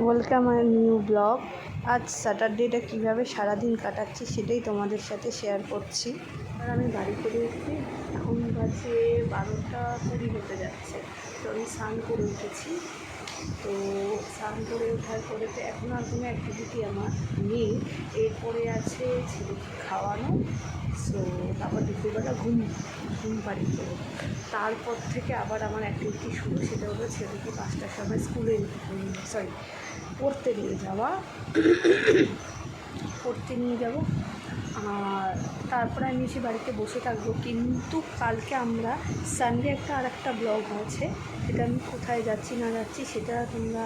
Welcome আর new blog. আজ স্যাটারডেটা কীভাবে সারাদিন কাটাচ্ছি সেটাই তোমাদের সাথে শেয়ার করছি। আর আমি বাড়ি করে এসেছি, এখন বাজে 12:20 হতে যাচ্ছে। তো আমি স্নান করে উঠেছি। তো স্নান করে ওঠার পরে তো এখন আর কোনো অ্যাক্টিভিটি আমার নেই। এরপরে আছে ছেলেকে খাওয়ানো, সো তারপর দুপুরবেলা ঘুম পাড়ি করবো। তারপর থেকে আবার আমার অ্যাক্টিভিটি শুরু, সেটা হলো ছেলেকে 5টার সময় স্কুলে পড়তে নিয়ে যাওয়া। পড়তে নিয়ে যাব, আর তারপরে আমি এসে বাড়িতে বসে থাকবো। কিন্তু কালকে আমরা সানডে আর একটা ব্লগ আছে, সেটা আমি কোথায় যাচ্ছি না যাচ্ছি সেটা তোমরা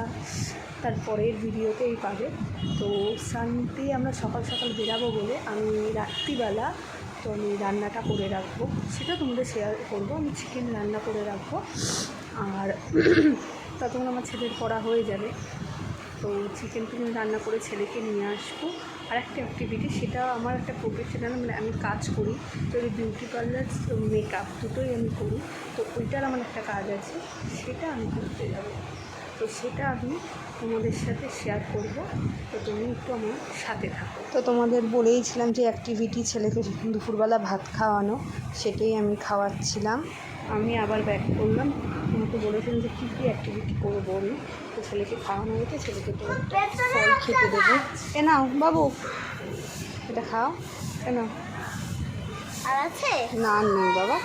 তারপরের ভিডিওতেই পাবে। তো সানডে আমরা সকাল সকাল বেরাবো বলে আমি রাত্রিবেলা তো আমি রান্নাটা করে রাখবো, সেটা তোমাদের শেয়ার করবো। আমি চিকেন রান্না করে রাখবো, আর ততক্ষণ আমার ছেলের পড়া হয়ে যাবে। তো চিকেন রান্না করে ছেলেকে নিয়ে আসবো। আর একটা অ্যাক্টিভিটি, সেটা আমার একটা প্রফেশনাল, মানে আমি কাজ করি, তো ওই বিউটি পার্লার মেকআপ দুটোই আমি করি। তো ওইটার আমার একটা কাজ আছে, সেটা আমি করতে যাবো। তো সেটা আমি তোমাদের সাথে শেয়ার করব। তো তুমি একটু আমার সাথে থাকো। তো তোমাদের বলেইছিলাম যে অ্যাক্টিভিটি, ছেলেকে দুপুরবেলা ভাত খাওয়ানো, সেটাই আমি খাওয়াচ্ছিলাম। আমি আবার ব্যাক করলাম। আমাকে বলেছিলাম যে কী কী অ্যাক্টিভিটি করবো আমি। তো ছেলেকে খাওয়ানো হয়েছে, ছেলেকে তো ফল খেতে দেবো। এ নাও বাবু, এটা খাও। এ নাও, আর আছে না? নেই বাবা।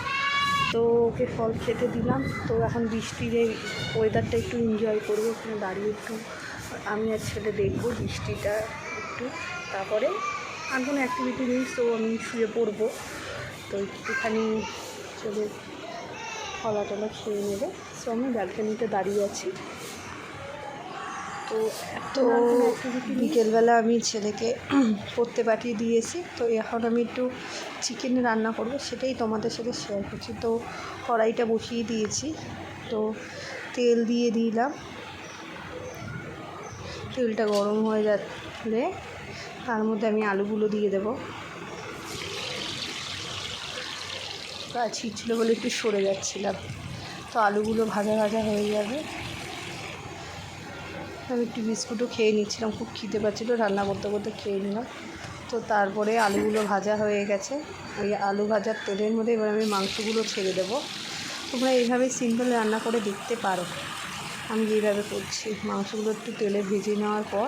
তো ওকে ফল খেতে দিলাম। তো এখন বৃষ্টির এই ওয়েদারটা একটু এনজয় করবো, ওখানে দাঁড়িয়ে একটু আমি আর ছেলে দেখবো বৃষ্টিটা একটু। তারপরে আর কোনো অ্যাক্টিভিটি নেই, তো আমি শুয়ে পড়বো। তো একটুখানি চলে ফলা টলা খেয়ে নেবে। সো আমি ব্যালকনিতে দাঁড়িয়ে আছি। তো বিকেলবেলা আমি ছেলেকে পড়তে পাঠিয়ে দিয়েছি। তো এখন আমি একটু চিকেন রান্না করবো, সেটাই তোমাদের সাথে শেয়ার করছি। তো কড়াইটা বসিয়ে দিয়েছি, তো তেল দিয়ে দিলাম। তেলটা গরম হয়ে যাবে, তার মধ্যে আমি আলুগুলো দিয়ে দেবো। ছিল বলে একটু সরে যাচ্ছিলাম। তো আলুগুলো ভাজা ভাজা হয়ে যাবে। আমি একটু বিস্কুটও খেয়ে নিচ্ছিলাম, খুব খিদে পাচ্ছিলো, রান্না করতে করতে খেয়ে নিলাম। তো তারপরে আলুগুলো ভাজা হয়ে গেছে। ওই আলু ভাজার তেলের মধ্যে এবার আমি মাংসগুলো ছেড়ে দেবো। তোমরা এইভাবে সিম্পল রান্না করে দেখতে পারো, আমি যেইভাবে করছি। মাংসগুলো একটু তেলে ভেজে নেওয়ার পর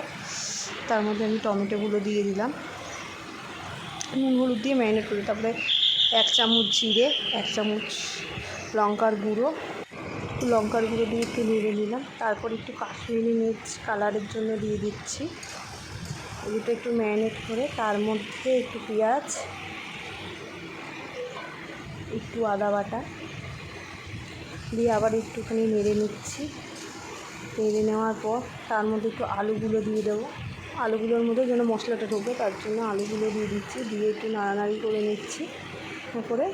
তার মধ্যে আমি টমেটোগুলো দিয়ে দিলাম, নুন হলুদ দিয়ে ম্যারিনেট করি। তারপরে 1 চামচ জিরে, 1 চামচ লঙ্কার গুঁড়ো দিয়ে একটু নেড়ে নিলাম। তারপর একটু কাশ্মীরি মির্চ কালারের জন্য দিয়ে দিচ্ছি। ওগুলো একটু ম্যারিনেট করে তার মধ্যে একটু পেঁয়াজ, একটু আদা বাটা দিয়ে আবার একটুখানি নেড়ে নিচ্ছি। নেড়ে নেওয়ার পর তার মধ্যে একটু আলুগুলো দিয়ে দেবো। আলুগুলোর মধ্যে যেন মশলাটা ঢোকে, তার জন্য আলুগুলো দিয়ে দিচ্ছি। দিয়ে একটু নাড়ানাড়ি করে নিচ্ছি, করে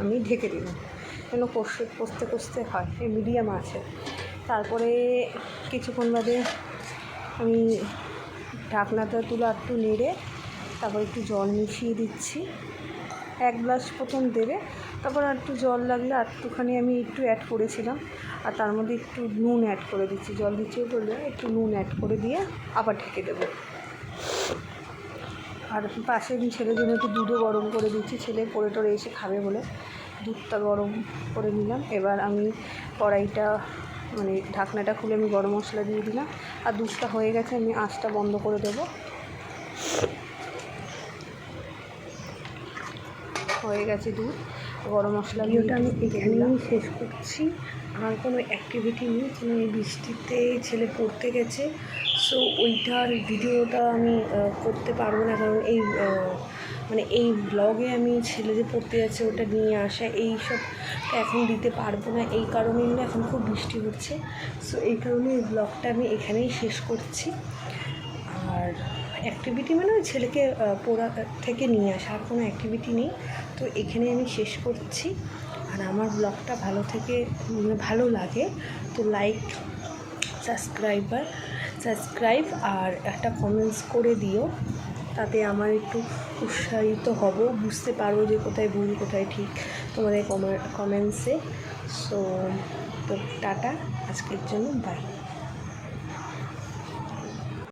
আমি ঢেকে দিলাম যেন কষতে কষতে হয়, এই মিডিয়াম আছে। তারপরে কিছুক্ষণ বাদে আমি ঢাকনাটা তুলে একটু নেড়ে তারপর একটু জল মিশিয়ে দিচ্ছি। 1 গ্লাস প্রথম দেবে, তারপর আর একটু জল লাগলে একটুখানি আমি একটু অ্যাড করেছিলাম। আর তার মধ্যে একটু নুন অ্যাড করে দিচ্ছি, জল দিচ্ছি বলে একটু নুন অ্যাড করে দিয়ে আবার ঢেকে দেবো। আর পাশে আমি ছেলের জন্য একটু দুধও গরম করে দিচ্ছি, ছেলে পড়ে টরে এসে খাবে বলে দুধটা গরম করে নিলাম। এবার আমি কড়াইটা, মানে ঢাকনাটা খুলে আমি গরম মশলা দিয়ে দিলাম। আর দুধটা হয়ে গেছে, আমি আঁচটা বন্ধ করে দেবো। হয়ে গেছে দুধ, গরম মশলা দিয়ে আমি এখানেই শেষ করছি। আর কোনো অ্যাক্টিভিটি নেই, এই বৃষ্টিতে ছেলে পড়তে গেছে, সো ওইটার ভিডিওটা আমি করতে পারবো না, কারণ এই ব্লগে আমি ছেলে যে পড়তে যাচ্ছে ওটা নিয়ে আসা এইসব এখন দিতে পারবো না। এই কারণেই এখন খুব বৃষ্টি হচ্ছে, সো এই কারণে এই ব্লগটা আমি এখানেই শেষ করছি। আর অ্যাক্টিভিটি মানে ওই ছেলেকে পড়া থেকে নিয়ে আসা, আর কোনো অ্যাক্টিভিটি নেই। তো এখানে আমি শেষ করছি। আর আমার ব্লগটা ভালো লাগে তো লাইক, সাবস্ক্রাইব আর একটা কমেন্টস করে দিও, তাতে আমার একটু উৎসাহিত হব, বুঝতে পারবো যে কোথায় ভুল কোথায় ঠিক তোমাদের কমেন্টসে। সো তো টাটা, আজকের জন্য বাই।